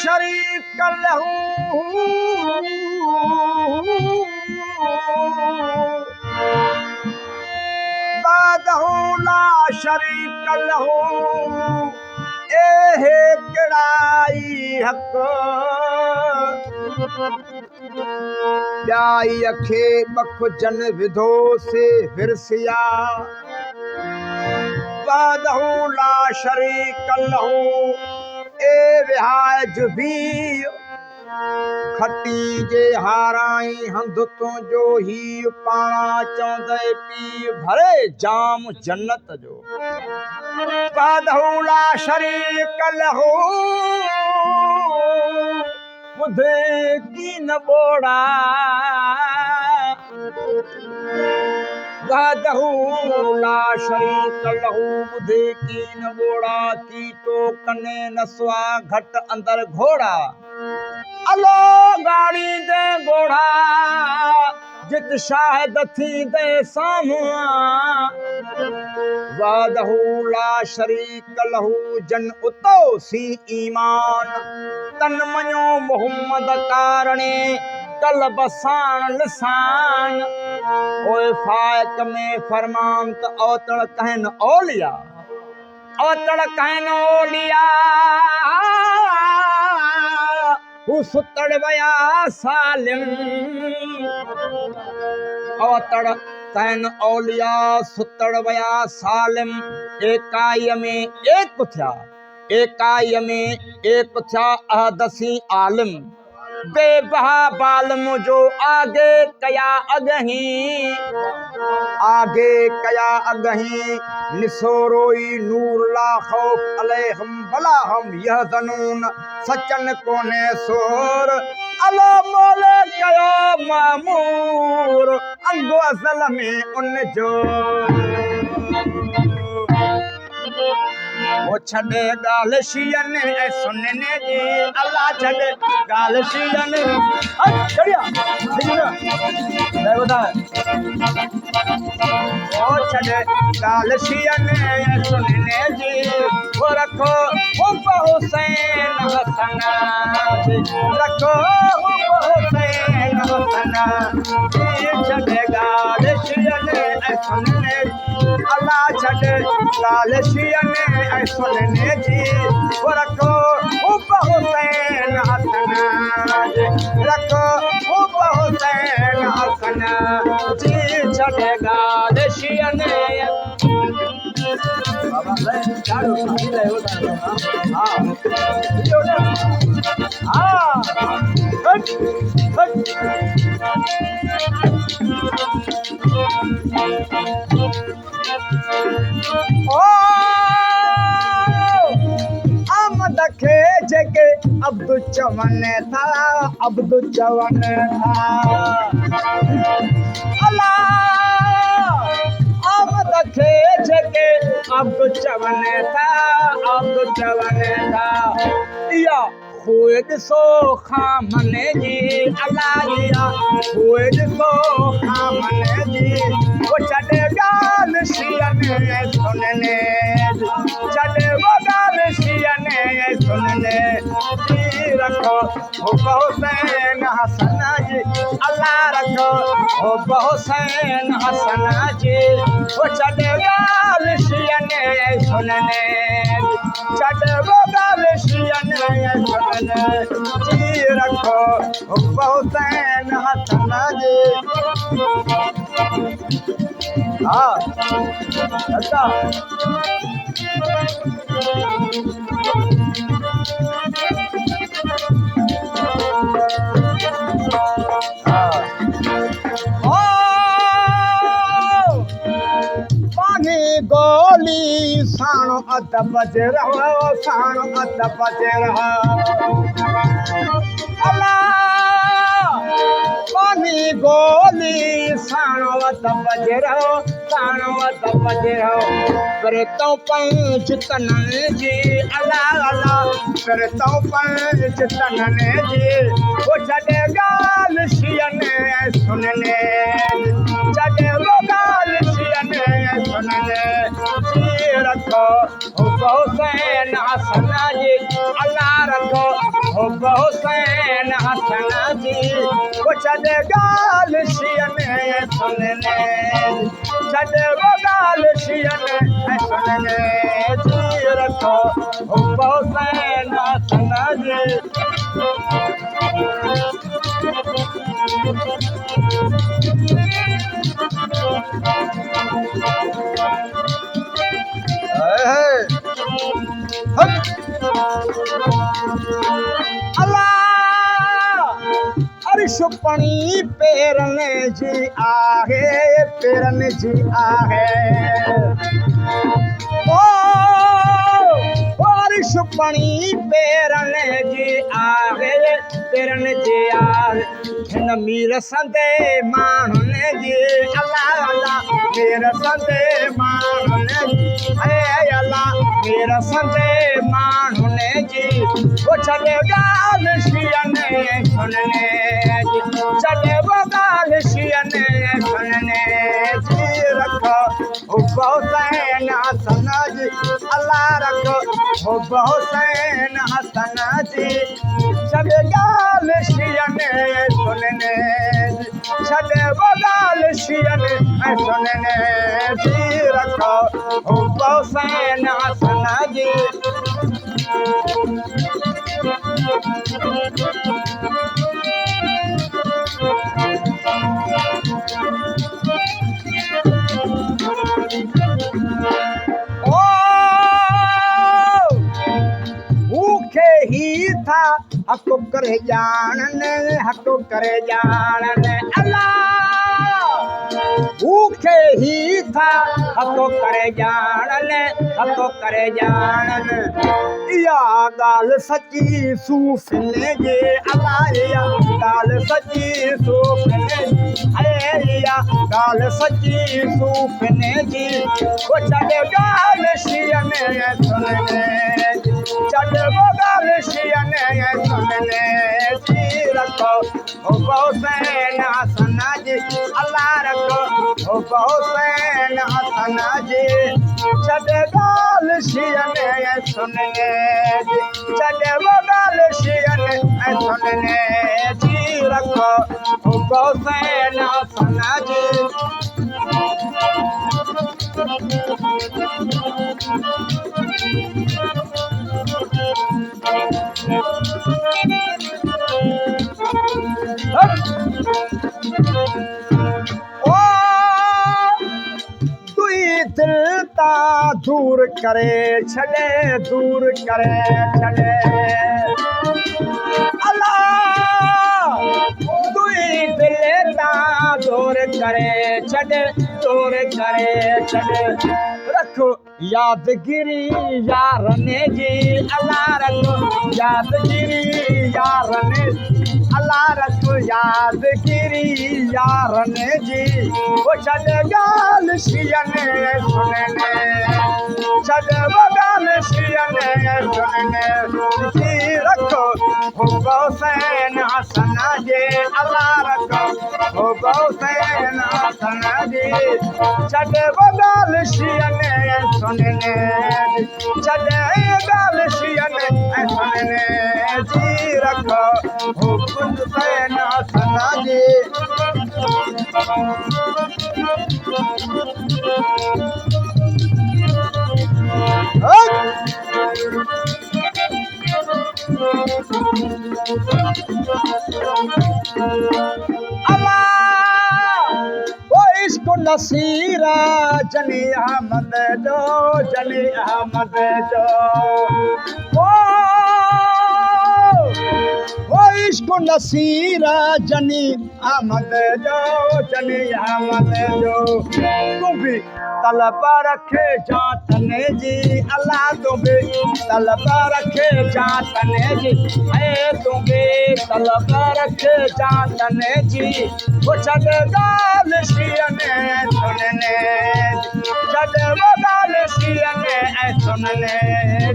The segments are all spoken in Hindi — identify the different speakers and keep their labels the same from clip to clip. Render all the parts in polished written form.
Speaker 1: शरीक लहू ला शरीक लहू एहे किड़ाई हक प्याई अखे बख जन विधो से हिरसिया ला शरीक लहू ए विहाज भी खटी जे हाराई हंध तुंहिंजो ही पाणा चवंदे पी भरे जाम जन्नत जो ला शरीक लहू ॿुधे की न ॿोड़ा ला शरीक लहू ॿुधे की न ॿोड़ा की तो कने नसवा घट अंदर घोड़ा अलो गाड़ी दे घोड़ा जित शाहिद थी दे साम्हूं ला शरीक लहू जन उतो सी ईमान तन मञो मोहम्मद कारणे कल बसान लिसान ओए फायक में फरमान त औतड़ कहन औलिया हू सुतड़ वया सालिम औतड़ कहन औलिया सुतड़ वया सालिम एकाई में एक थिया अहदसी आलिम बेबहा बालम जो आगे कया अगही निसोरोई नूर ला खौफ अलैहिम बला हम यहज़नून सचन कोने सोर अला मोले कयो मामूर अंगो असल में उन जो वो छड़े गाल शियन ऐ सुनने जी अल्लाह छड़े गाल शियन चढ़िया मैं बता वो छड़े गाल शियन ऐ सुनने जी वो रखो हुसैन हसन रखो हुसैन हसन छड़े गाल शियन ऐ सुनने अल्लाह छड़े गाल शियन ऐ सुनने जी वो रखो हुसैन हसन रखो हुसैन हसन जी छड़े गाल शियन बाबा मैं चारो साथी ले होता हां हां हट ओ आमद खे जेके अब्दुल चवन था अल्लाह आमद खे जेके अब्दुल चवन था या खोए ॾिसो खामने जी अल्लाह खोए ॾिसो खामने जी वो छॾे ॻाल्हि शियने सुनने छॾे वो ॻाल्हि शियने सुनने रखो हुसैन हसन जी अल्लाह रखो हुसैन हसन जी वो छॾे ॻाल्हि शियने सुनने छॾे वो ॻाल्हि शियने सुनने जी रखो हुसैन हसन जी हाँ अच्छा गोली साणो अदब जे रहो साणो अदब जे रहो अल्लाह पानी गोली साणो अदब जे रहो साणो अदब जे रहो पर तो पंच तनन जी अल्लाह अल्लाह पर तो पंच तनन जी वो छड़े गाल शियने सुनने छड़े वो गाल शियने सुनने जी रखो हुसैन हसन जी अल्लाह रखो हुसैन हसन जी वो छड़े गाल शियने सुनने छड़े वो गाल शियने सुनने जी रखो हुसैन हसन जी अर्श पणी पेरन जी आहे पेरन जी आहे ओ अर्श पणी पेरन जी आहे पेरन जी आहे हिन मीर संदे माण्हुन जी अल्लाह अल्लाह मीर संदे माण्हुन जी हे अल्लाह मीर संदे माण्हुन जी वो छॾे ॻाल्हि शियने सुनने जी छॾे वो ॻाल्हि शियने सुनने जी रखो हुसैन हसन जी अल्लाह रखो हुसैन हसन जी छॾे ॻाल्हि शियने सुनने छॾे वो ॻाल्हि शियने सुनने जी रखो हुसैन हसन जी भूखे ही था हको करे जानने हको करे जानने अल्लाह भूखे ही था हको करे जानने हको करे जानने या गाल सच्ची सूफने जे अल्लाह या गाल सच्ची सूफने अरे या गाल सच्ची सूफने जी वो छड़े गाल शियने सुनने छड़े वो गाल शियने सुनने जी रखो हुसैन हसन जी अल्लाह रखो हुसैन हसन जी छड़े गाल शियने सुनने जी छड़े वो गाल शियने सुनने जी रखो हुसैन हसन जी दिल ता दूर करे छड़े दूर करे छड़े अल्लाह दुई दिल ता दूर करे छड़े दूर करे छड़े रखो यादगिरी यारने जी अल्लाह रखो यादगिरी यारने अल्लाह रखो यादगिरी यारने जी वो छड़े गाल शियने सुनने छड़े वो गाल शियने सुनने जी रखो हुसैन हसन जी अल्लाह रखो हुसैन हसन जी छड़े वो गाल शियने सुनने छड़े गाल शियने सुनने जी रखो हुसैन हसन जी अल्लाह इश्क नसीरा जनी अहमद जो जनी अहमद जो ओ इश्क नसीरा जनी अहमद जो जनी अहमद जो तू भी तलब रखे जातने जी अल्लाह तुम्हें तलब रखे जातने जी है तुम्हें तलब रखे जातने जी वो छड़े गाल शियने सुनने छड़े वो गाल शियने सुनने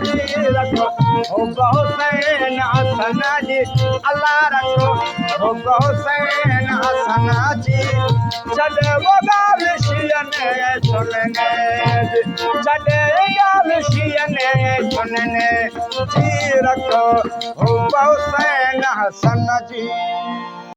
Speaker 1: जी रखो हो हुसैन हसन जी अल्लाह रखो हो हुसैन हसन जी छड़े वो गाल शियने सुनने छड़े गाल शियने सुनने जी रखो हो हुसैन हसन जी।